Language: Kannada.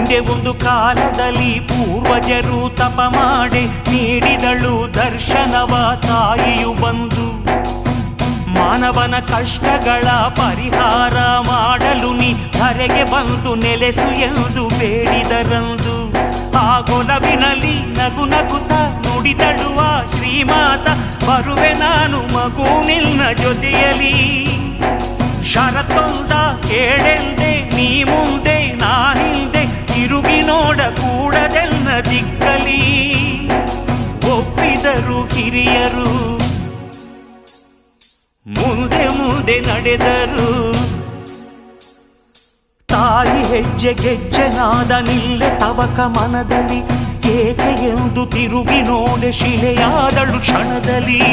ಹಿಂದೆ ಒಂದು ಕಾಲದಲ್ಲಿ ಪೂರ್ವಜರು ತಪ ಮಾಡಿ ನೀಡಿದಳು ದರ್ಶನವ ತಾಯಿಯು ಬಂದು. ಮಾನವನ ಕಷ್ಟಗಳ ಪರಿಹಾರ ಮಾಡಲು ನೀ ಧರೆಗೆ ಬಂದು ನೆಲೆಸು ಎಂದು ಬೇಡಿದರಂದು. ಆ ಗೊಲವಿನಲ್ಲಿ ನಗು ನಗುತ್ತ ನುಡಿದಳುವ ಶ್ರೀಮಾತ, ಬರುವೆ ನಾನು ಮಗು ನಿನ್ನ ಜೊತೆಯಲಿ. ಷರತ್ತೊಂದ ಕೇಳೆಂದೆ, ನೀ ಮುಂದೆ ನಾ ಹಿಂದೆ, ತಿರುಗಿ ನೋಡ ಕೂಡದೆನ್ನ ದಿಕ್ಕಲಿ. ಒಪ್ಪಿದರು ಹಿರಿಯರು, ಮುಂದೆ ಮುಂದೆ ನಡೆದರು. ತಾಯಿ ಹೆಜ್ಜೆ ಗೆಜ್ಜೆನಾದ ನಿಲ್ಲೆ ತವಕ ಮನದಲ್ಲಿ, ಏಕೆ ಎಂದು ತಿರುಗಿ ನೋಡೆ ಶಿಲೆಯಾದಳು ಕ್ಷಣದಲ್ಲಿ.